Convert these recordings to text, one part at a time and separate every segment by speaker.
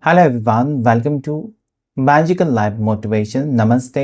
Speaker 1: Hello everyone, welcome to magical life motivation. नमस्ते,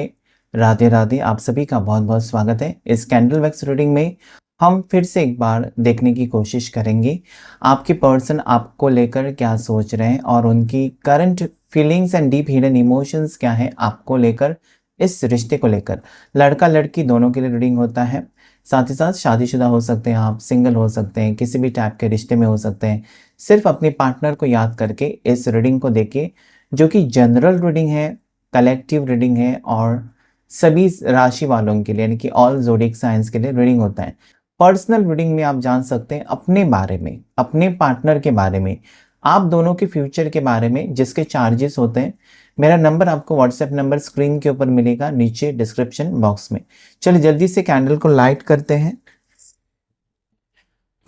Speaker 1: राधे राधे। आप सभी का बहुत बहुत स्वागत है। इस कैंडल वैक्स रीडिंग में हम फिर से एक बार देखने की कोशिश करेंगे आपके पर्सन आपको लेकर क्या सोच रहे हैं और उनकी current feelings and deep hidden emotions क्या है आपको लेकर, इस रिश्ते को लेकर। लड़का लड़की दोनों के लिए रीडिंग होता है। साथ ही साथ शादीशुदा हो सकते हैं, आप सिंगल हो सकते हैं, किसी भी टाइप के रिश्ते में हो सकते हैं। सिर्फ अपने पार्टनर को याद करके इस रीडिंग को देखिए, जो कि जनरल रीडिंग है, कलेक्टिव रीडिंग है और सभी राशि वालों के लिए यानी कि ऑल ज़ोडिएक साइंस के लिए रीडिंग होता है। पर्सनल रीडिंग में आप जान सकते हैं अपने बारे में, अपने पार्टनर के बारे में, आप दोनों के फ्यूचर के बारे में, जिसके चार्जेस होते हैं। मेरा नंबर आपको व्हाट्सएप नंबर स्क्रीन के ऊपर मिलेगा नीचे डिस्क्रिप्शन बॉक्स में। चलिए जल्दी से कैंडल को लाइट करते हैं।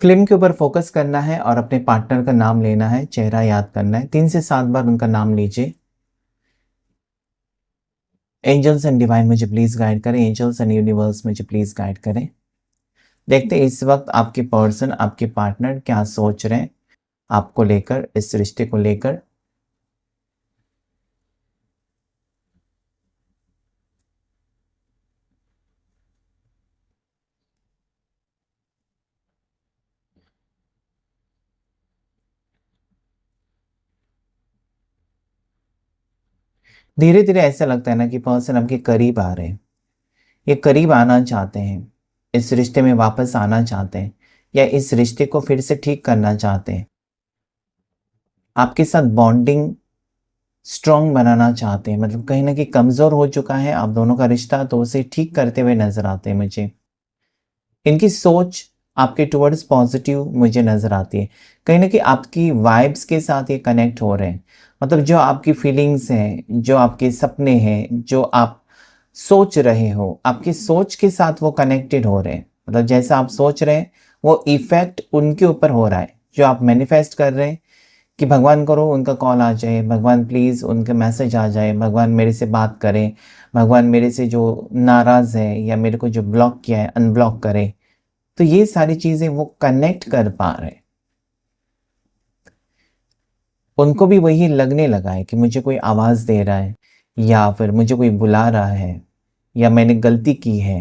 Speaker 1: फिल्म के ऊपर फोकस करना है और अपने पार्टनर का नाम लेना है, चेहरा याद करना है। 3 से 7 बार उनका नाम लीजिए। एंजल्स एंड डिवाइन मुझे प्लीज गाइड करें, एंजल्स एंड यूनिवर्स मुझे प्लीज गाइड करें। देखते हैं इस वक्त आपके पर्सन, आपके पार्टनर क्या सोच रहे हैं आपको लेकर, इस रिश्ते को लेकर। धीरे धीरे ऐसा लगता है ना कि पर्सन आपके करीब आ रहे हैं, ये करीब आना चाहते हैं, इस रिश्ते में वापस आना चाहते हैं या इस रिश्ते को फिर से ठीक करना चाहते हैं। आपके साथ बॉन्डिंग स्ट्रॉन्ग बनाना चाहते हैं, मतलब कहीं ना कहीं कमज़ोर हो चुका है आप दोनों का रिश्ता, तो उसे ठीक करते हुए नज़र आते हैं मुझे। इनकी सोच आपके टुवर्ड्स पॉजिटिव मुझे नज़र आती है। कहीं ना कहीं आपकी वाइब्स के साथ ये कनेक्ट हो रहे हैं, मतलब जो आपकी फीलिंग्स हैं, जो आपके सपने हैं, जो आप सोच रहे हो, आपकी सोच के साथ वो कनेक्टेड हो रहे हैं। मतलब जैसा आप सोच रहे हैं वो इफ़ेक्ट उनके ऊपर हो रहा है। जो आप मैनिफेस्ट कर रहे हैं कि भगवान करो उनका कॉल आ जाए, भगवान प्लीज़ उनका मैसेज आ जाए, भगवान मेरे से बात करें, भगवान मेरे से जो नाराज़ है या मेरे को जो ब्लॉक किया है अनब्लॉक करे। तो ये सारी चीज़ें वो कनेक्ट कर पा रहे हैं। उनको भी वही लगने लगा है कि मुझे कोई आवाज़ दे रहा है या फिर मुझे कोई बुला रहा है या मैंने गलती की है।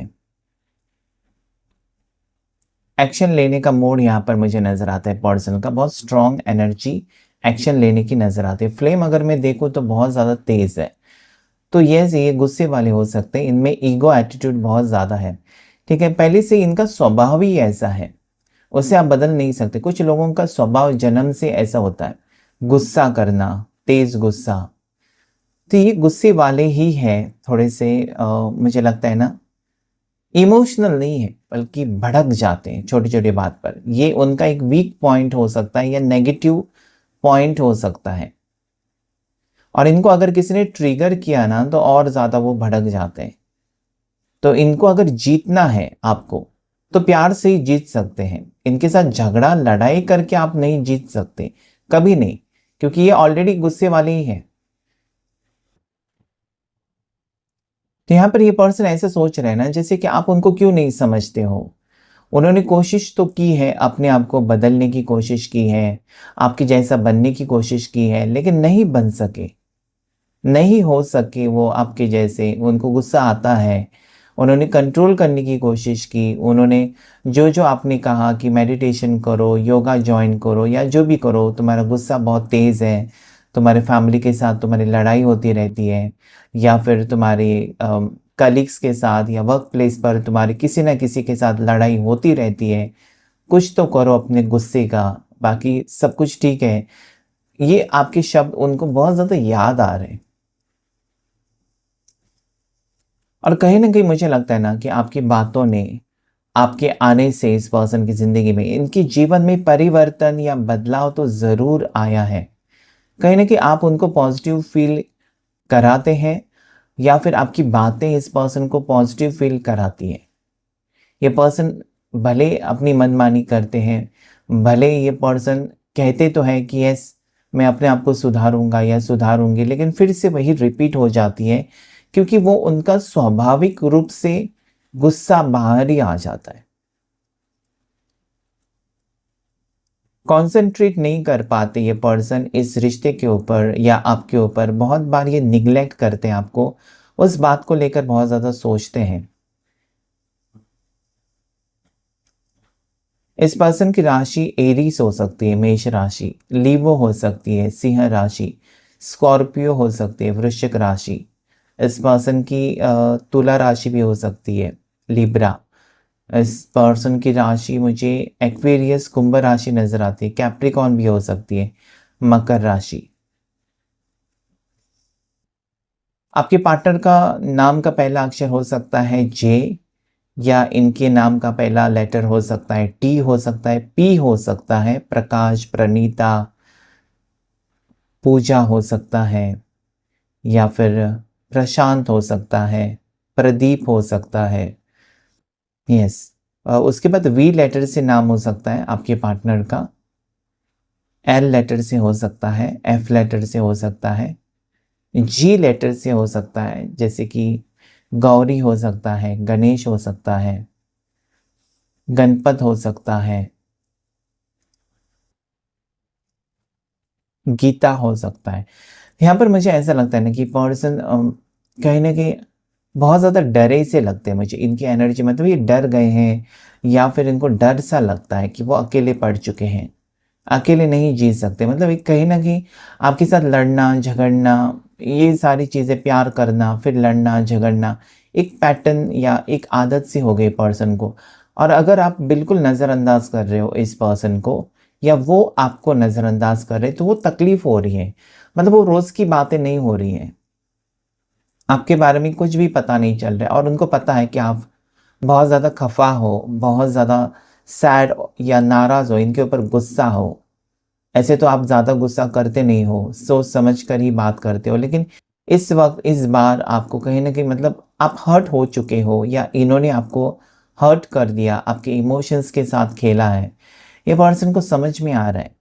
Speaker 1: एक्शन लेने का मोड यहाँ पर मुझे नज़र आता है। पर्सन का बहुत स्ट्रॉन्ग एनर्जी एक्शन लेने की नज़र आती है। फ्लेम अगर मैं देखूँ तो बहुत ज़्यादा तेज़ है। तो ये गुस्से वाले हो सकते हैं, इनमें ईगो एटीट्यूड बहुत ज़्यादा है। ठीक है, पहले से इनका स्वभाव ही ऐसा है, उसे आप बदल नहीं सकते। कुछ लोगों का स्वभाव जन्म से ऐसा होता है, गुस्सा करना, तेज गुस्सा। तो ये गुस्से वाले ही हैं थोड़े से। मुझे लगता है ना, इमोशनल नहीं है बल्कि भड़क जाते हैं छोटी छोटी बात पर। ये उनका एक वीक पॉइंट हो सकता है या नेगेटिव पॉइंट हो सकता है। और इनको अगर किसी ने ट्रिगर किया ना तो और ज़्यादा वो भड़क जाते हैं। तो इनको अगर जीतना है आपको तो प्यार से ही जीत सकते हैं। इनके साथ झगड़ा लड़ाई करके आप नहीं जीत सकते, कभी नहीं, क्योंकि ये ऑलरेडी गुस्से वाले ही हैं। तो यहाँ पर ये पर्सन ऐसे सोच रहे हैं ना जैसे कि आप उनको क्यों नहीं समझते हो। उन्होंने कोशिश तो की है, अपने आप को बदलने की कोशिश की है, आपके जैसा बनने की कोशिश की है, लेकिन नहीं बन सके, नहीं हो सके वो आपके जैसे। उनको गुस्सा आता है, उन्होंने कंट्रोल करने की कोशिश की। उन्होंने जो जो आपने कहा कि मेडिटेशन करो, योगा ज्वाइन करो या जो भी करो, तुम्हारा गुस्सा बहुत तेज़ है, तुम्हारे फैमिली के साथ तुम्हारी लड़ाई होती रहती है या फिर तुम्हारे कलीग्स के साथ या वर्क प्लेस पर तुम्हारे किसी ना किसी के साथ लड़ाई होती रहती है। कुछ तो करो अपने गुस्से का, बाकी सब कुछ ठीक है। ये आपके शब्द उनको बहुत ज़्यादा याद आ रहे हैं। और कहीं न कहीं मुझे लगता है ना कि आपकी बातों ने, आपके आने से इस पर्सन की ज़िंदगी में, इनके जीवन में परिवर्तन या बदलाव तो ज़रूर आया है। कहीं न कहीं आप उनको पॉज़िटिव फ़ील कराते हैं या फिर आपकी बातें इस पर्सन को पॉज़िटिव फ़ील कराती हैं। ये पर्सन भले अपनी मनमानी करते हैं, भले ये पर्सन कहते तो हैं कि यस मैं अपने आप को सुधारूँगा या सुधारूँगी, लेकिन फिर से वही रिपीट हो जाती है, क्योंकि वो उनका स्वाभाविक रूप से गुस्सा बाहर ही आ जाता है। कॉन्सेंट्रेट नहीं कर पाते ये पर्सन इस रिश्ते के ऊपर या आपके ऊपर। बहुत बार ये निग्लेक्ट करते हैं आपको, उस बात को लेकर बहुत ज़्यादा सोचते हैं। इस पर्सन की राशि एरीज हो सकती है, मेष राशि, लीवो हो सकती है, सिंह राशि, स्कॉर्पियो हो सकती है, वृश्चिक राशि। इस पर्सन की तुला राशि भी हो सकती है, लिब्रा। इस पर्सन की राशि मुझे एक्वेरियस, कुंभ राशि नजर आती है, कैप्रिकॉन भी हो सकती है, मकर राशि। आपके पार्टनर का नाम का पहला अक्षर हो सकता है जे, या इनके नाम का पहला लेटर हो सकता है टी, हो सकता है पी, हो सकता है प्रकाश, प्रणीता, पूजा हो सकता है, या फिर प्रशांत हो सकता है, प्रदीप हो सकता है। यस। उसके बाद वी लेटर से नाम हो सकता है आपके पार्टनर का, एल लेटर से हो सकता है, एफ लेटर से हो सकता है, जी लेटर से हो सकता है, जैसे कि गौरी हो सकता है, गणेश हो सकता है, गणपत हो सकता है, गीता हो सकता है। यहाँ पर मुझे ऐसा लगता है ना कि पर्सन कहीं ना कहीं बहुत ज़्यादा डरे से लगते हैं मुझे, इनकी एनर्जी, मतलब ये डर गए हैं, या फिर इनको डर सा लगता है कि वो अकेले पड़ चुके हैं, अकेले नहीं जी सकते। मतलब एक कहीं ना कहीं आपके साथ लड़ना झगड़ना, ये सारी चीज़ें, प्यार करना फिर लड़ना झगड़ना, एक पैटर्न या एक आदत सी हो गई पर्सन को। और अगर आप बिल्कुल नज़रअंदाज कर रहे हो इस पर्सन को, या वो आपको नज़रअंदाज कर रहे, तो वो तकलीफ हो रही है। मतलब वो रोज़ की बातें नहीं हो रही हैं, आपके बारे में कुछ भी पता नहीं चल रहा है, और उनको पता है कि आप बहुत ज़्यादा खफा हो, बहुत ज़्यादा सैड या नाराज़ हो, इनके ऊपर गुस्सा हो। ऐसे तो आप ज़्यादा गुस्सा करते नहीं हो, सोच समझ कर ही बात करते हो, लेकिन इस वक्त इस बार आपको कहीं ना कहीं, मतलब आप हर्ट हो चुके हो, या इन्होंने आपको हर्ट कर दिया, आपके इमोशंस के साथ खेला है। ये पर्सन को समझ में आ रहा है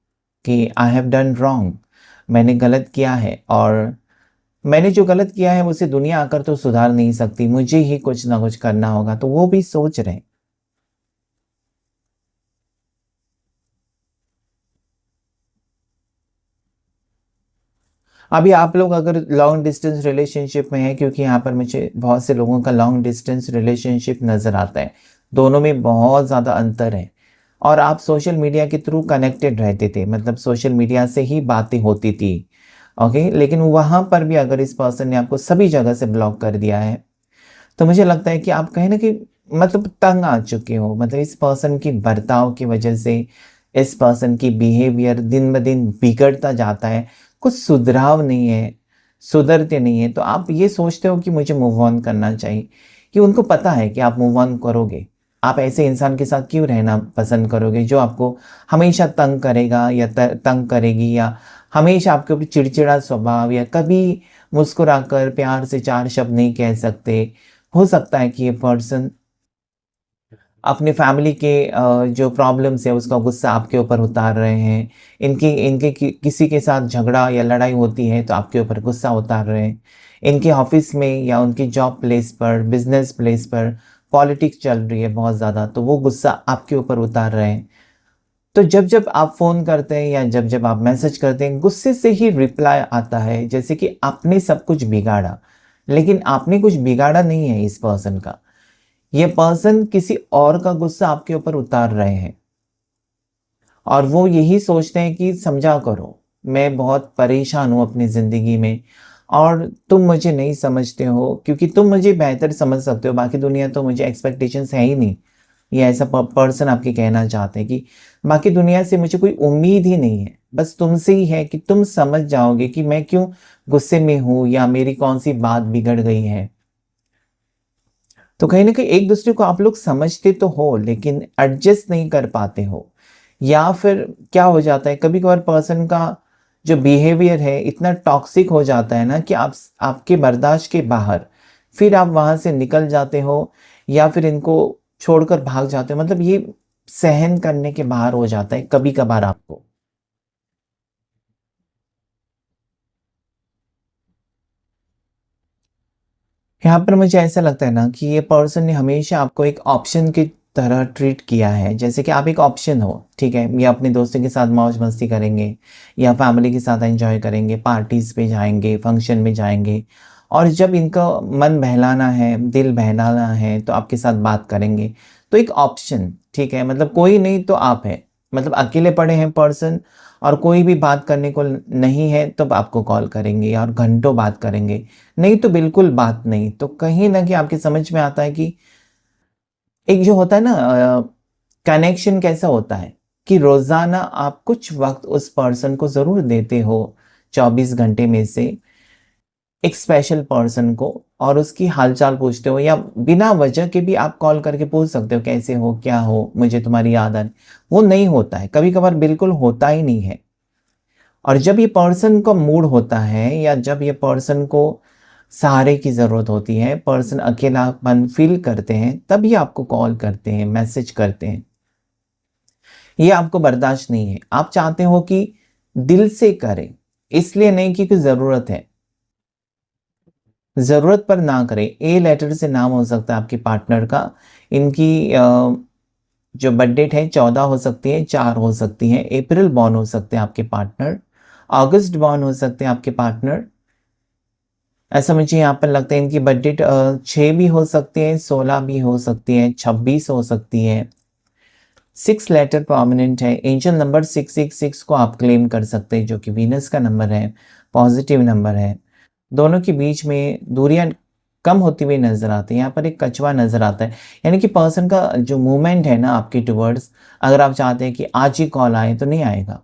Speaker 1: कि आई हैव डन रॉन्ग, मैंने गलत किया है, और मैंने जो गलत किया है उसे दुनिया आकर तो सुधार नहीं सकती, मुझे ही कुछ ना कुछ करना होगा, तो वो भी सोच रहे हैं। अभी आप लोग अगर लॉन्ग डिस्टेंस रिलेशनशिप में हैं, क्योंकि यहाँ पर मुझे बहुत से लोगों का लॉन्ग डिस्टेंस रिलेशनशिप नज़र आता है, दोनों में बहुत ज़्यादा अंतर है, और आप सोशल मीडिया के थ्रू कनेक्टेड रहते थे, मतलब सोशल मीडिया से ही बातें होती थी। ओके, लेकिन वहाँ पर भी अगर इस पर्सन ने आपको सभी जगह से ब्लॉक कर दिया है, तो मुझे लगता है कि आप कहीं ना कहीं, मतलब तंग आ चुके हो, मतलब इस पर्सन की बर्ताव की वजह से, इस पर्सन की बिहेवियर दिन ब दिन बिगड़ता जाता है, कुछ सुधराव नहीं है, सुधरते नहीं है, तो आप ये सोचते हो कि मुझे मूव ऑन करना चाहिए, कि उनको पता है कि आप मूव ऑन करोगे। आप ऐसे इंसान के साथ क्यों रहना पसंद करोगे जो आपको हमेशा तंग करेगा, या तंग करेगी, या हमेशा आपके ऊपर चिड़चिड़ा स्वभाव, या कभी मुस्कुराकर प्यार से चार शब्द नहीं कह सकते। हो सकता है कि ये पर्सन अपनी फैमिली के जो प्रॉब्लम्स है उसका गुस्सा आपके ऊपर उतार रहे हैं। इनके इनके किसी के साथ झगड़ा या लड़ाई होती है तो आपके ऊपर गुस्सा उतार रहे हैं। इनके ऑफिस में या उनकी जॉब प्लेस पर, बिजनेस प्लेस पर पॉलिटिक्स चल रही है बहुत ज़्यादा, तो वो गुस्सा आपके ऊपर उतार रहे हैं। तो जब जब आप फ़ोन करते हैं या जब जब आप मैसेज करते हैं, गुस्से से ही रिप्लाई आता है, जैसे कि आपने सब कुछ बिगाड़ा। लेकिन आपने कुछ बिगाड़ा नहीं है इस पर्सन का, ये पर्सन किसी और का गुस्सा आपके ऊपर उतार रहे हैं, और वो यही सोचते हैं कि समझा करो, मैं बहुत परेशान हूँ अपनी ज़िंदगी में, और तुम मुझे नहीं समझते हो, क्योंकि तुम मुझे बेहतर समझ सकते हो, बाकी दुनिया तो मुझे एक्सपेक्टेशंस है ही नहीं। ये ऐसा पर्सन आपके कहना चाहते हैं कि बाकी दुनिया से मुझे कोई उम्मीद ही नहीं है, बस तुमसे ही है कि तुम समझ जाओगे कि मैं क्यों गुस्से में हूँ, या मेरी कौन सी बात बिगड़ गई है। तो कहीं ना कहीं एक दूसरे को आप लोग समझते तो हो, लेकिन एडजस्ट नहीं कर पाते हो, या फिर क्या हो जाता है कभी कभार पर्सन का जो बिहेवियर है इतना टॉक्सिक हो जाता है ना कि आप आपके बर्दाश्त के बाहर, फिर आप वहां से निकल जाते हो, या फिर इनको छोड़कर भाग जाते हो, मतलब ये सहन करने के बाहर हो जाता है कभी कभार आपको। यहाँ पर मुझे ऐसा लगता है ना कि ये पर्सन ने हमेशा आपको एक ऑप्शन की तरह ट्रीट किया है, जैसे कि आप एक ऑप्शन हो, ठीक है? या अपने दोस्तों के साथ मौज-मस्ती करेंगे या फैमिली के साथ एन्जॉय करेंगे, पार्टीज़ पे जाएँगे, फंक्शन में जाएँगे और जब इनका मन बहलाना है, दिल बहलाना है, तो आपके साथ बात करेंगे। तो एक ऑप्शन, ठीक है? मतलब कोई नहीं तो आप हैं। मतलब अकेले पड़े हैं पर्सन और कोई भी बात करने को नहीं है, तब आपको कॉल करेंगे और घंटों बात करेंगे। नहीं तो बिल्कुल बात नहीं। तो कहीं न कहीं आपकी समझ में आता है कि एक जो होता है ना कनेक्शन कैसा होता है कि रोज़ाना आप कुछ वक़्त उस पर्सन को ज़रूर देते हो, 24 घंटे में से एक स्पेशल पर्सन को और उसकी हाल-चाल पूछते हो या बिना वजह के भी आप कॉल करके पूछ सकते हो, कैसे हो? क्या हो? मुझे तुम्हारी याद आ रही। वो नहीं होता है, कभी-कभार बिल्कुल होता ही नहीं है। और जब ये पर्सन का मूड होता है या जब ये पर्सन को सहारे की ज़रूरत होती है, पर्सन अकेलापन फ़ील करते हैं, तब ये आपको कॉल करते हैं, मैसेज करते हैं। ये आपको बर्दाश्त नहीं है। आप चाहते हो कि दिल से करें, इसलिए नहीं क्योंकि ज़रूरत है। ज़रूरत पर ना करें। ए लेटर से नाम हो सकता है आपके पार्टनर का। इनकी जो बर्थ डेट है 14 हो सकती है, 4 हो सकती है, अप्रैल बॉर्न हो सकते हैं आपके पार्टनर, अगस्त बॉर्न हो सकते हैं आपके पार्टनर। ऐसा मुझे यहाँ पर लगता है इनकी बर्थ डेट 6 भी हो सकती है, 16 भी हो सकती है, 26 हो सकती है। 6 लेटर प्रोमिनेंट है। एंजल नंबर 666 को आप क्लेम कर सकते हैं, जो कि वीनस का नंबर है, पॉजिटिव नंबर है। दोनों के बीच में दूरियाँ कम होती हुई नज़र आती है। यहाँ पर एक कछुआ नज़र आता है, यानी कि पर्सन का जो मूवमेंट है ना आपके टुवर्ड्स, अगर आप चाहते हैं कि आज ही कॉल आए तो नहीं आएगा,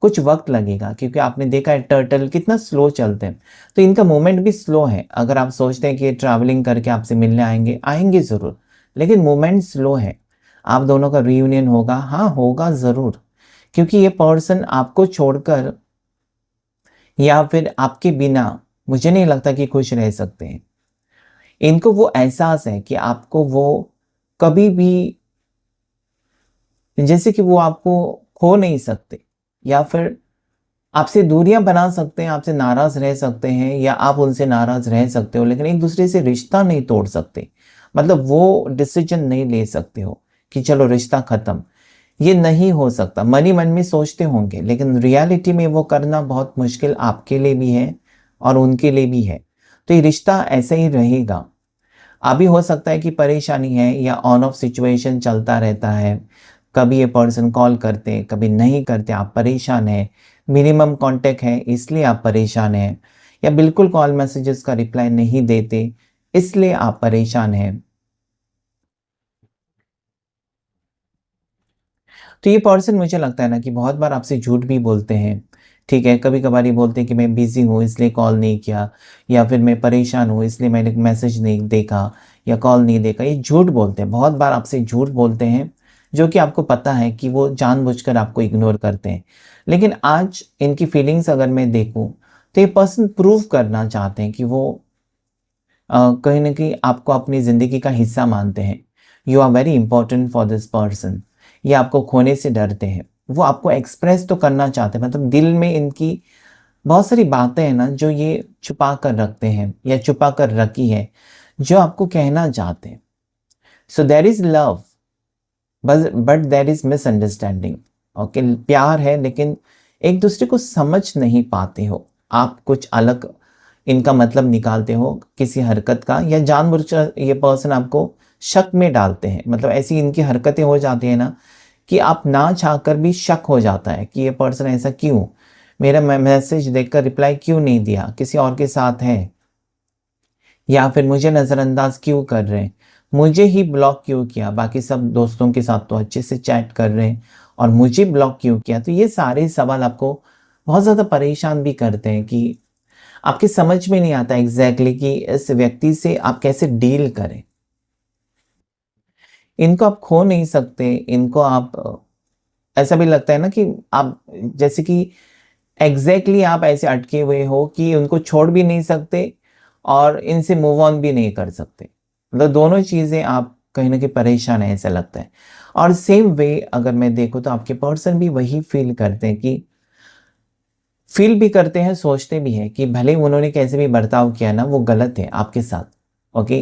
Speaker 1: कुछ वक़्त लगेगा क्योंकि आपने देखा है टर्टल कितना स्लो चलते हैं, तो इनका मूवमेंट भी स्लो है। अगर आप सोचते हैं कि ये ट्रैवलिंग करके आपसे मिलने आएँगे, आएँगे ज़रूर, लेकिन मूवमेंट स्लो है। आप दोनों का रियूनियन होगा, हाँ, होगा ज़रूर, क्योंकि ये पर्सन आपको छोड़कर या फिर आपके बिना मुझे नहीं लगता कि खुश रह सकते हैं। इनको वो एहसास है कि आपको वो कभी भी जैसे कि वो आपको खो नहीं सकते या फिर आपसे दूरियां बना सकते हैं, आपसे नाराज़ रह सकते हैं या आप उनसे नाराज़ रह सकते हो, लेकिन एक-दूसरे से रिश्ता नहीं तोड़ सकते। मतलब वो डिसीज़न नहीं ले सकते हो कि चलो रिश्ता ख़त्म। ये नहीं हो सकता। मन ही मन में सोचते होंगे, लेकिन रियलिटी में वो करना बहुत मुश्किल आपके लिए भी है और उनके लिए भी है। तो ये रिश्ता ऐसे ही रहेगा। अभी हो सकता है कि परेशानी है या ऑन ऑफ सिचुएशन चलता रहता है। कभी ये पर्सन कॉल करते, कभी नहीं करते, आप परेशान हैं। मिनिमम कॉन्टैक्ट है इसलिए आप परेशान हैं या बिल्कुल कॉल मैसेजेस का रिप्लाई नहीं देते, इसलिए आप परेशान हैं। तो ये पर्सन मुझे लगता है ना कि बहुत बार आपसे झूठ भी बोलते हैं, ठीक है? कभी-कभार ये बोलते हैं कि मैं बिज़ी हूँ इसलिए कॉल नहीं किया या फिर मैं परेशान हूँ इसलिए मैंने मैसेज नहीं देखा या कॉल नहीं देखा। ये झूठ बोलते हैं, बहुत बार आपसे झूठ बोलते हैं, जो कि आपको पता है कि वो जानबूझकर आपको इग्नोर करते हैं। लेकिन आज इनकी फीलिंग्स अगर मैं देखूँ, तो ये पर्सन प्रूव करना चाहते हैं कि वो कहीं न कहीं आपको अपनी ज़िंदगी का हिस्सा मानते हैं। You are very important for this person. ये आपको खोने से डरते हैं। वो आपको एक्सप्रेस तो करना चाहते हैं, मतलब दिल में इनकी बहुत सारी बातें हैं ना जो ये छुपा कर रखते हैं या छुपा कर रखी है, जो आपको कहना चाहते हैं। सो देयर इज़ लव बस but there is misunderstanding. Okay, प्यार है लेकिन एक-दूसरे को समझ नहीं पाते हो। आप कुछ अलग इनका मतलब निकालते हो किसी हरकत का या जानबूझकर ये पर्सन आपको शक में डालते हैं। मतलब ऐसी इनकी हरकतें हो जाती है ना कि आप ना चाहकर भी शक हो जाता है कि ये पर्सन ऐसा क्यों? मेरा मैसेज देखकर रिप्लाई क्यों नहीं दिया? किसी और के साथ है? या फिर मुझे नज़रअंदाज क्यों कर रहे हैं? मुझे ही ब्लॉक क्यों किया? बाकी सब दोस्तों के साथ तो अच्छे से चैट कर रहे हैं और मुझे ब्लॉक क्यों किया? तो ये सारे सवाल आपको बहुत ज़्यादा परेशान भी करते हैं कि आपकी समझ में नहीं आता एग्ज़ैक्टली कि इस व्यक्ति से आप कैसे डील करें। इनको आप खो नहीं सकते, इनको आप ऐसा भी लगता है ना कि आप जैसे कि एग्ज़ैक्टली आप ऐसे अटके हुए हो कि उनको छोड़ भी नहीं सकते और इनसे मूव ऑन भी नहीं कर सकते। मतलब दोनों चीज़ें आप कहीं न कहीं परेशान हैं ऐसा लगता है। और सेम वे अगर मैं देखूँ तो आपके पर्सन भी वही फ़ील करते हैं कि फ़ील भी करते हैं, सोचते भी हैं कि भले ही उन्होंने कैसे भी बर्ताव किया ना वो गलत है आपके साथ। ओके,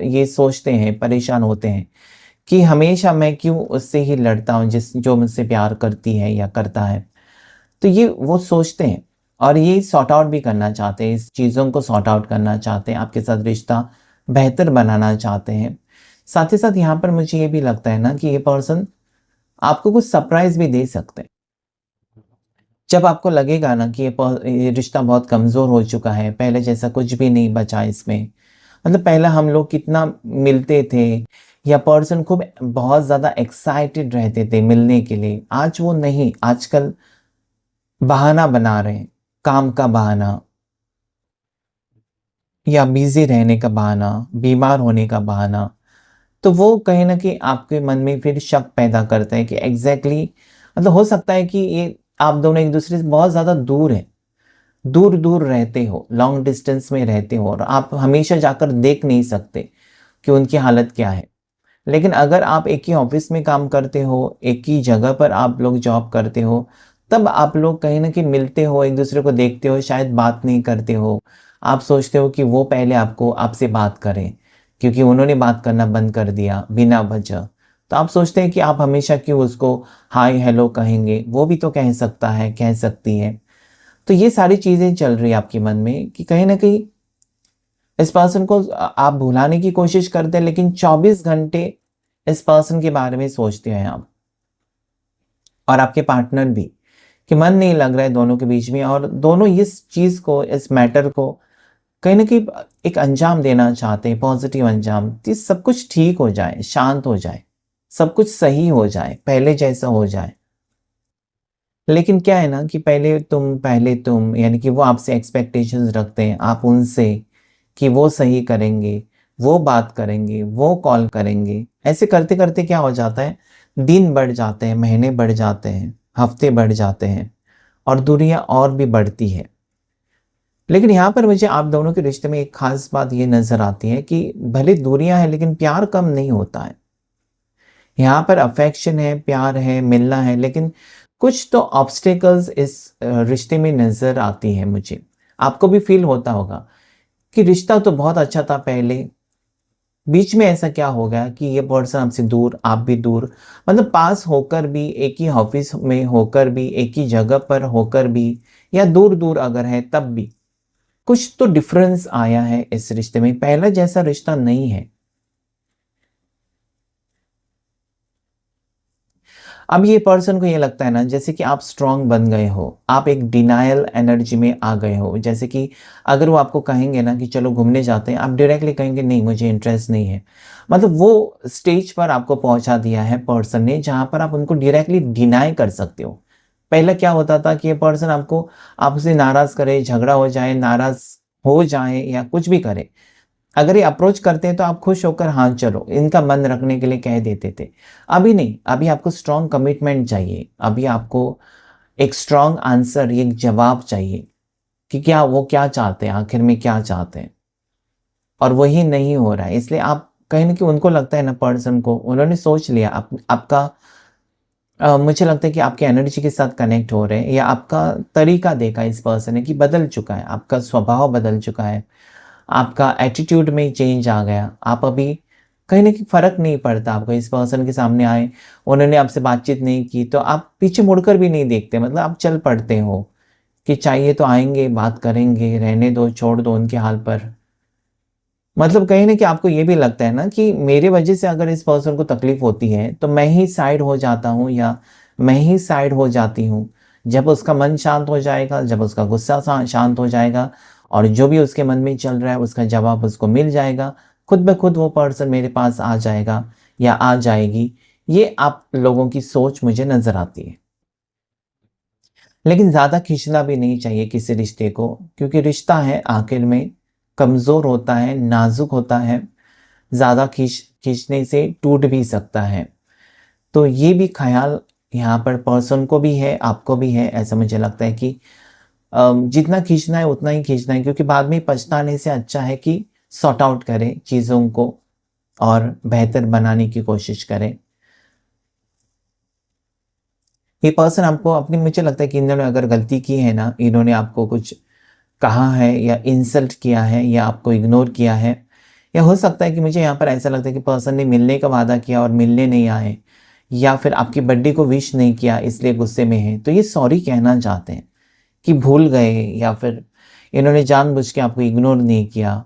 Speaker 1: ये सोचते हैं, परेशान होते हैं कि हमेशा मैं क्यों उससे ही लड़ता हूँ जो मुझसे प्यार करती है या करता है। तो ये वो सोचते हैं और ये सॉर्ट आउट भी करना चाहते हैं, इस चीज़ों को सॉर्ट आउट करना चाहते हैं, आपके साथ रिश्ता बेहतर बनाना चाहते हैं। साथ ही साथ यहाँ पर मुझे ये भी लगता है ना कि ये पर्सन आपको कुछ सरप्राइज़ भी दे सकते हैं। जब आपको लगेगा ना कि ये रिश्ता बहुत कमज़ोर हो चुका है, पहले जैसा कुछ भी नहीं बचा इसमें। मतलब पहले हम लोग कितना मिलते थे या पर्सन खूब बहुत ज़्यादा एक्साइटेड रहते थे मिलने के लिए। आज वो नहीं, आजकल बहाना बना रहे हैं, काम का बहाना या बिज़ी रहने का बहाना, बीमार होने का बहाना। तो वो कहीं न कहीं आपके मन में फिर शक पैदा करता है कि एग्ज़ैक्टली मतलब हो सकता है कि ये आप दोनों एक-दूसरे से बहुत ज़्यादा दूर हैं। दूर-दूर रहते हो, लॉन्ग डिस्टेंस में रहते हो और आप हमेशा जाकर देख नहीं सकते कि उनकी हालत क्या है। लेकिन अगर आप एक ही ऑफ़िस में काम करते हो, एक ही जगह पर आप लोग जॉब करते हो, तब आप लोग कहीं न कहीं मिलते हो, एक-दूसरे को देखते हो, शायद बात नहीं करते हो। आप सोचते हो कि वो पहले आपसे बात करें, क्योंकि उन्होंने बात करना बंद कर दिया बिना वजह। तो आप सोचते हैं कि आप हमेशा क्यों उसको हाय, हेलो कहेंगे, वो भी तो कह सकता है, कह सकती है। तो ये सारी चीज़ें चल रही है आपके मन में कि कहीं न कहीं इस पर्सन को आप भुलाने की कोशिश करते हैं, लेकिन 24 घंटे इस पर्सन के बारे में सोचते हैं आप और आपके पार्टनर भी, कि मन नहीं लग रहा है दोनों के बीच में और दोनों इस चीज़ को, इस मैटर को कहीं न कहीं एक अंजाम देना चाहते हैं, पॉज़िटिव अंजाम, कि सब कुछ ठीक हो जाए, शांत हो जाए, सब कुछ सही हो जाए, पहले जैसा हो जाए। लेकिन क्या है ना कि पहले तुम यानी कि वो आपसे एक्सपेक्टेशंस रखते हैं, आप उनसे कि वो सही करेंगे, वो बात करेंगे, वो कॉल करेंगे। ऐसे करते-करते क्या हो जाता है, दिन बढ़ जाते हैं, महीने बढ़ जाते हैं, हफ्ते बढ़ जाते हैं और दूरियाँ और भी बढ़ती है। लेकिन यहाँ पर मुझे आप दोनों के रिश्ते में एक ख़ास बात ये नज़र आती है कि भले दूरियाँ हैं लेकिन प्यार कम नहीं होता है। यहाँ पर अफ़ेक्शन है, प्यार है, मिलना है, लेकिन कुछ तो ऑब्स्टेकल्स इस रिश्ते में नज़र आती है मुझे। आपको भी फ़ील होता होगा कि रिश्ता तो बहुत अच्छा था पहले, बीच में ऐसा क्या हो गया कि ये पर्सन आपसे दूर, आप भी दूर, मतलब पास होकर भी, एक ही ऑफ़िस में होकर भी, एक ही जगह पर होकर भी या दूर-दूर अगर है तब भी, कुछ तो डिफ़रेंस आया है इस रिश्ते में, पहले जैसा रिश्ता नहीं है। अब ये पर्सन को ये लगता है ना जैसे कि आप स्ट्रांग बन गए हो, आप एक डिनायल एनर्जी में आ गए हो। जैसे कि अगर वो आपको कहेंगे ना कि चलो घूमने जाते हैं, आप डायरेक्टली कहेंगे नहीं मुझे इंटरेस्ट नहीं है। मतलब वो स्टेज पर आपको पहुँचा दिया है पर्सन ने जहाँ पर आप उनको डायरेक्टली डिनाई कर सकते हो। पहले क्या होता था कि ये पर्सन आपसे नाराज़ करे, झगड़ा हो जाए, नाराज़ हो जाए या कुछ भी करे, अगर ये अप्रोच करते हैं तो आप खुश होकर हाँ चलो, इनका मन रखने के लिए कह देते थे। अभी नहीं, अभी आपको स्ट्रॉन्ग कमिटमेंट चाहिए, अभी आपको एक स्ट्रॉन्ग आंसर, एक जवाब चाहिए कि क्या वो क्या चाहते हैं, आखिर में क्या चाहते हैं? और वही नहीं हो रहा है, इसलिए आप कहीं न कहीं उनको लगता है ना पर्सन को, उन्होंने सोच लिया आपका मुझे लगता है कि आपके एनर्जी के साथ कनेक्ट हो रहे हैं या आपका तरीका देखा इस पर्सन ने कि बदल चुका है, आपका स्वभाव बदल चुका है। आपका एटीट्यूड में चेंज आ गया। आप अभी कहीं न कहीं फ़र्क नहीं पड़ता आपको, इस पर्सन के सामने आए, उन्होंने आपसे बातचीत नहीं की, तो आप पीछे मुड़कर भी नहीं देखते, मतलब आप चल पड़ते हो कि चाहिए तो आएँगे, बात करेंगे, रहने दो, छोड़ दो उनके हाल पर। मतलब कहीं न कहीं आपको ये भी लगता है ना कि मेरे वजह से अगर इस पर्सन को तकलीफ़ होती है, तो मैं ही साइड हो जाता हूँ या मैं ही साइड हो जाती हूँ। जब उसका मन शांत हो जाएगा, जब उसका गुस्सा शांत हो जाएगा और जो भी उसके मन में चल रहा है, उसका जवाब उसको मिल जाएगा, खुद ब खुद वो पर्सन मेरे पास आ जाएगा या आ जाएगी। ये आप लोगों की सोच मुझे नज़र आती है। लेकिन ज़्यादा खींचना भी नहीं चाहिए किसी रिश्ते को, क्योंकि रिश्ता है आखिर में कमज़ोर होता है, नाज़ुक होता है, ज़्यादा खींचने से टूट भी सकता है। तो ये भी ख़्याल यहाँ पर पर्सन को भी है, आपको भी है, ऐसा मुझे लगता है कि जितना खींचना है उतना ही खींचना है, क्योंकि बाद में पछताने से अच्छा है कि सॉर्ट आउट करें चीज़ों को और बेहतर बनाने की कोशिश करें। ये पर्सन आपको अपनी, मुझे लगता है कि इन्होंने अगर गलती की है ना, इन्होंने आपको कुछ कहा है या इंसल्ट किया है या आपको इग्नोर किया है या हो सकता है कि मुझे यहाँ पर ऐसा लगता है कि पर्सन ने मिलने का वादा किया और मिलने नहीं आए, या फिर आपकी बर्थडे को विश नहीं किया इसलिए गुस्से में है। तो ये सॉरी कहना चाहते हैं कि भूल गए, या फिर इन्होंने जानबूझ के आपको इग्नोर नहीं किया,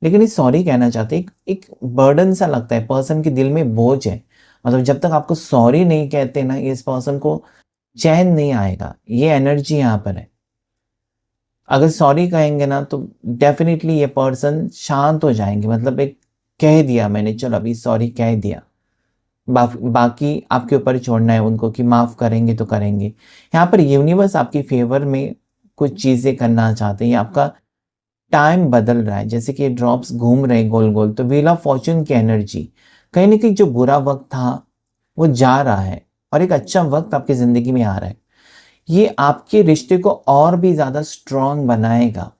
Speaker 1: लेकिन ये सॉरी कहना चाहते हैं। एक बर्डन सा लगता है, पर्सन के दिल में बोझ है। मतलब जब तक आपको सॉरी नहीं कहते ना, इस पर्सन को चैन नहीं आएगा। ये एनर्जी यहाँ पर है। अगर सॉरी कहेंगे ना तो डेफिनेटली ये पर्सन शांत हो जाएंगे, मतलब एक कह दिया मैंने, चलो अभी सॉरी कह दिया, बाकी आपके ऊपर छोड़ना है उनको कि माफ़ करेंगे तो करेंगे। यहाँ पर यूनिवर्स आपके फेवर में कुछ चीज़ें करना चाहते हैं। आपका टाइम बदल रहा है, जैसे कि ड्रॉप्स घूम रहे हैं गोल गोल, तो व्हील ऑफ फॉर्चून की एनर्जी, कहीं ना कहीं जो बुरा वक्त था वो जा रहा है और एक अच्छा वक्त आपकी ज़िंदगी में आ रहा है। ये आपके रिश्ते को और भी ज़्यादा स्ट्रॉन्ग बनाएगा।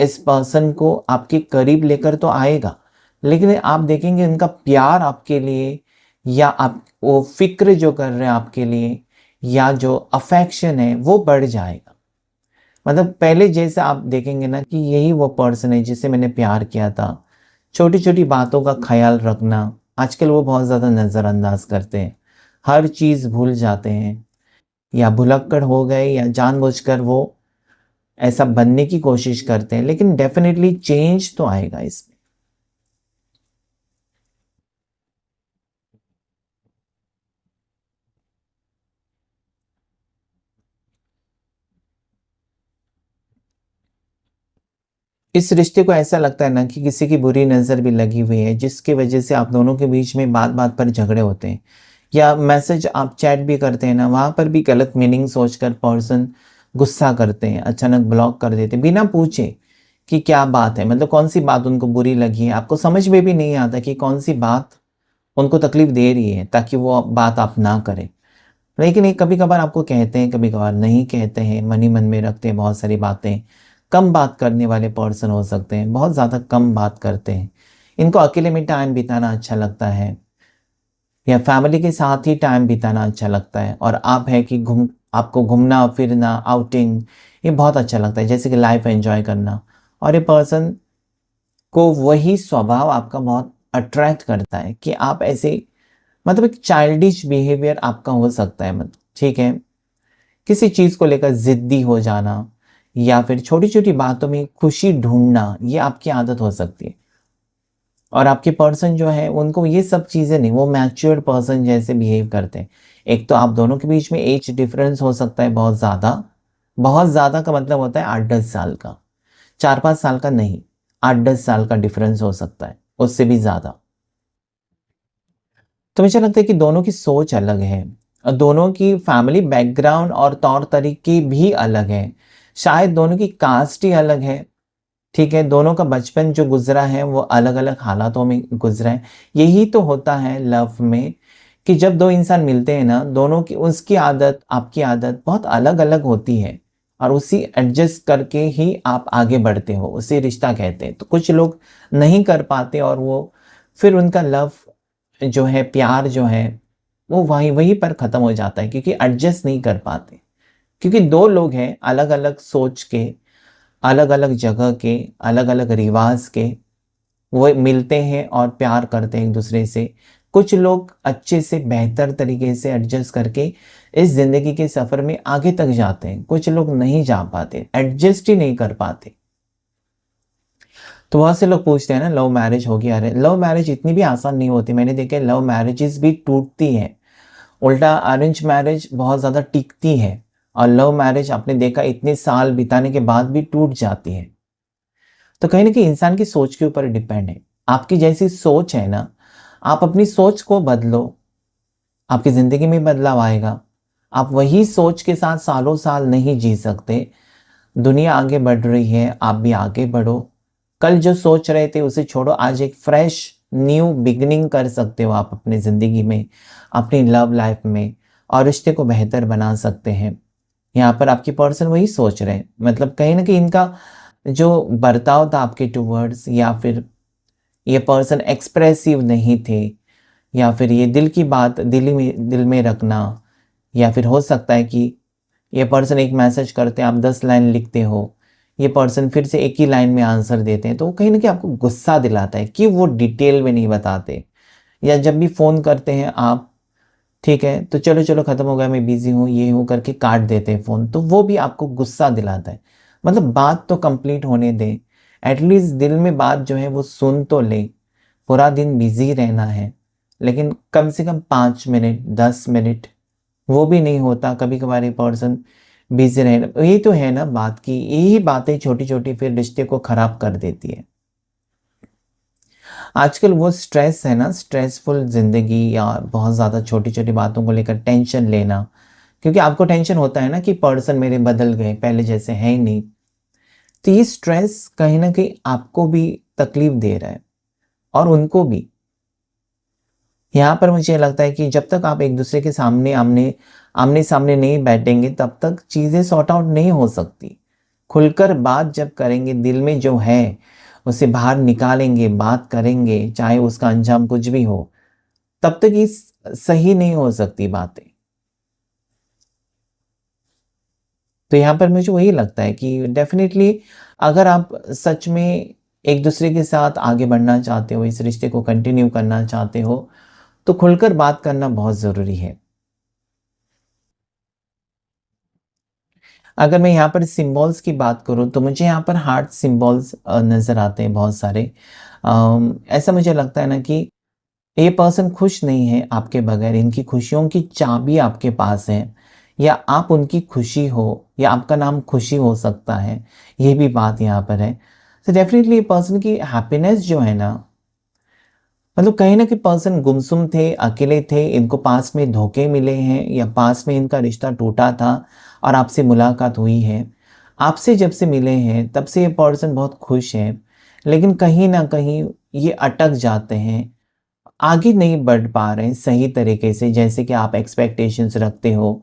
Speaker 1: इस पर्सन को आपके करीब लेकर तो आएगा, लेकिन आप देखेंगे उनका प्यार आपके लिए, या आप वो फ़िक्र जो कर रहे हैं आपके लिए, या जो अफ़ेक्शन है वो बढ़ जाएगा। मतलब पहले जैसे आप देखेंगे ना कि यही वो पर्सन है जिससे मैंने प्यार किया था। छोटी-छोटी बातों का ख़्याल रखना, आजकल वो बहुत ज़्यादा नज़रअंदाज करते हैं। हर चीज़ भूल जाते हैं, या भुलक्कड़ हो गए, या जानबूझकर वो ऐसा बनने की कोशिश करते हैं, लेकिन डेफ़िनेटली चेंज तो आएगा इसमें। इस रिश्ते को ऐसा लगता है ना कि किसी की बुरी नज़र भी लगी हुई है, जिसकी वजह से आप दोनों के बीच में बात-बात पर झगड़े होते हैं, या मैसेज आप चैट भी करते हैं ना, वहाँ पर भी गलत मीनिंग सोचकर पर्सन गुस्सा करते हैं, अचानक ब्लॉक कर देते हैं, बिना पूछे कि क्या बात है, मतलब कौन-सी बात उनको बुरी लगी है। आपको समझ में भी नहीं आता कि कौन-सी बात उनको तकलीफ़ दे रही है, ताकि वो बात आप ना करें। लेकिन ये कभी-कभार आपको कहते हैं, कभी-कभार नहीं कहते हैं, मन ही मन में रखते हैं बहुत सारी बातें। कम बात करने वाले पर्सन हो सकते हैं, बहुत ज़्यादा कम बात करते हैं। इनको अकेले में टाइम बिताना अच्छा लगता है, या फैमिली के साथ ही टाइम बिताना अच्छा लगता है, और आप है कि आपको घूमना-फिरना, आउटिंग, ये बहुत अच्छा लगता है, जैसे कि लाइफ़ एन्जॉय करना। और ये पर्सन को वही स्वभाव आपका बहुत अट्रैक्ट करता है कि आप ऐसे, मतलब एक चाइल्डिश बिहेवियर आपका हो सकता है, मतलब ठीक है, किसी चीज़ को लेकर ज़िद्दी हो जाना, या फिर छोटी-छोटी बातों में खुशी ढूँढना, ये आपकी आदत हो सकती है। और आपके पर्सन जो है उनको ये सब चीज़ें नहीं, वो मैच्योर्ड पर्सन जैसे बिहेव करते हैं। एक तो आप दोनों के बीच में एज डिफरेंस हो सकता है बहुत ज़्यादा, बहुत ज़्यादा का मतलब होता है 8-10 साल का, 4-5 साल का नहीं, 8-10 साल का डिफरेंस हो सकता है, उससे भी ज़्यादा। तो मुझे लगता है कि दोनों की सोच अलग है, दोनों की फैमिली बैकग्राउंड और तौर तरीके भी अलग हैं। शायद दोनों की कास्ट ही अलग है, ठीक है? दोनों का बचपन जो गुज़रा है वो अलग-अलग हालातों में गुज़रा है। यही तो होता है लव में, कि जब 2 इंसान मिलते हैं ना, दोनों की, उसकी आदत, आपकी आदत बहुत अलग-अलग होती है, और उसी एडजस्ट करके ही आप आगे बढ़ते हो, उसे रिश्ता कहते हैं। तो कुछ लोग नहीं कर पाते, और वो फिर उनका लव जो है, प्यार जो है, वो वहीं वहीं पर ख़त्म हो जाता है, क्योंकि एडजस्ट नहीं कर पाते। क्योंकि 2 लोग हैं अलग-अलग सोच के, अलग-अलग जगह के, अलग-अलग रिवाज के, वो मिलते हैं और प्यार करते हैं एक-दूसरे से। कुछ लोग अच्छे से बेहतर तरीके से एडजस्ट करके इस ज़िंदगी के सफ़र में आगे तक जाते हैं, कुछ लोग नहीं जा पाते, एडजस्ट ही नहीं कर पाते। तो बहुत से लोग पूछते हैं ना, लव मैरिज होगी, अरे लव मैरिज इतनी भी आसान नहीं होती। मैंने देखा है लव मैरिजेस भी टूटती हैं, उल्टा अरेंज मैरिज बहुत ज़्यादा टिकती है, और लव मैरिज आपने देखा इतने साल बिताने के बाद भी टूट जाती है। तो कहीं न कहीं इंसान की सोच के ऊपर डिपेंड है। आपकी जैसी सोच है ना, आप अपनी सोच को बदलो, आपकी ज़िंदगी में बदलाव आएगा। आप वही सोच के साथ सालों-साल नहीं जी सकते। दुनिया आगे बढ़ रही है, आप भी आगे बढ़ो। कल जो सोच रहे थे उसे छोड़ो, आज एक फ्रेश न्यू बिगिनिंग कर सकते हो आप अपनी ज़िंदगी में, अपनी लव लाइफ़ में, और रिश्ते को बेहतर बना सकते हैं। यहाँ पर आपके पर्सन वही सोच रहे हैं, मतलब कहीं न कहीं इनका जो बर्ताव था आपके टुवर्ड्स, या फिर ये पर्सन एक्सप्रेसिव नहीं थे, या फिर ये दिल की बात दिल में रखना, या फिर हो सकता है कि ये पर्सन एक मैसेज करते हैं, आप 10 लाइन लिखते हो, ये पर्सन फिर से एक ही लाइन में आंसर देते हैं, तो वो कहीं न कहीं आपको गुस्सा दिलाता है कि वो डिटेल में नहीं बताते। या जब भी फ़ोन करते हैं आप, ठीक है, तो चलो, चलो ख़त्म हो गया, मैं बिज़ी हूँ, ये हूँ करके काट देते हैं फ़ोन, तो वो भी आपको गुस्सा दिलाता है। मतलब बात तो कंप्लीट होने दें, एटलीस्ट दिल में बात जो है वो सुन तो लें। पूरा दिन बिज़ी रहना है, लेकिन कम से कम 5 मिनट, 10 मिनट वो भी नहीं होता। कभी-कभार ये पर्सन बिज़ी रहना, यही तो है ना बात की, यही बातें छोटी-छोटी फिर रिश्ते को ख़राब कर देती है। आजकल वो स्ट्रेस है ना, स्ट्रेसफुल ज़िंदगी या बहुत ज़्यादा छोटी-छोटी बातों को लेकर टेंशन लेना, क्योंकि आपको टेंशन होता है ना कि पर्सन मेरे बदल गए, पहले जैसे हैं ही नहीं। तो ये स्ट्रेस कहीं न कहीं आपको भी तकलीफ़ दे रहा है और उनको भी। यहाँ पर मुझे लगता है कि जब तक आप एक-दूसरे के सामने आमने-सामने नहीं बैठेंगे, तब तक चीज़ें सॉर्ट आउट नहीं हो सकती। खुलकर बात जब करेंगे, दिल में जो है, उसे बाहर निकालेंगे, बात करेंगे, चाहे उसका अंजाम कुछ भी हो, तब तक ये सही नहीं हो सकती बातें। तो यहाँ पर मुझे वही लगता है कि डेफ़िनेटली अगर आप सच में एक-दूसरे के साथ आगे बढ़ना चाहते हो, इस रिश्ते को कंटिन्यू करना चाहते हो, तो खुलकर बात करना बहुत ज़रूरी है। अगर मैं यहाँ पर सिम्बॉल्स की बात करूँ, तो मुझे यहाँ पर हार्ट सिम्बॉल्स नज़र आते हैं बहुत सारे। ऐसा मुझे लगता है ना कि ये पर्सन खुश नहीं है आपके बगैर, इनकी खुशियों की चाबी आपके पास है, या आप उनकी खुशी हो, या आपका नाम खुशी हो सकता है, ये भी बात यहाँ पर है। तो डेफ़िनिटली पर्सन की हैप्पीनेस जो है ना, मतलब कहीं न कहीं पर्सन गुमसुम थे, अकेले थे, इनको पास में धोखे मिले हैं या पास में इनका रिश्ता टूटा था और आपसे मुलाकात हुई है। आपसे जब से मिले हैं तब से ये पर्सन बहुत खुश हैं, लेकिन कहीं न कहीं ये अटक जाते हैं, आगे नहीं बढ़ पा रहे हैं सही तरीके से जैसे कि आप एक्सपेक्टेशंस रखते हो।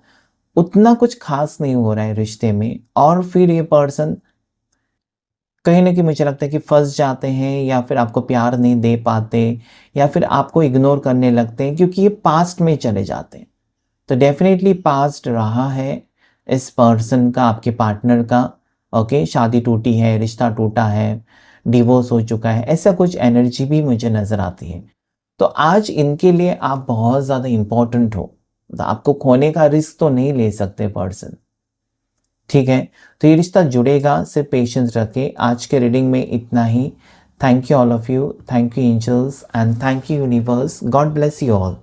Speaker 1: उतना कुछ ख़ास नहीं हो रहा है रिश्ते में, और फिर ये पर्सन कहीं न कहीं मुझे लगता है कि फँस जाते हैं, या फिर आपको प्यार नहीं दे पाते, या फिर आपको इग्नोर करने लगते हैं क्योंकि ये पास्ट में चले जाते हैं। तो डेफ़िनेटली पास्ट रहा है इस पर्सन का, आपके पार्टनर का, ओके? शादी टूटी है, रिश्ता टूटा है, डिवोर्स हो चुका है, ऐसा कुछ एनर्जी भी मुझे नज़र आती है। तो आज इनके लिए आप बहुत ज़्यादा इम्पोर्टेंट हो। तो आपको खोने का रिस्क तो नहीं ले सकते पर्सन। ठीक है? तो ये रिश्ता जुड़ेगा, सिर्फ़ पेशेंस रखें। आज के रीडिंग में इतना ही। Thank you all of you. Thank you angels and thank you universe. God bless you all.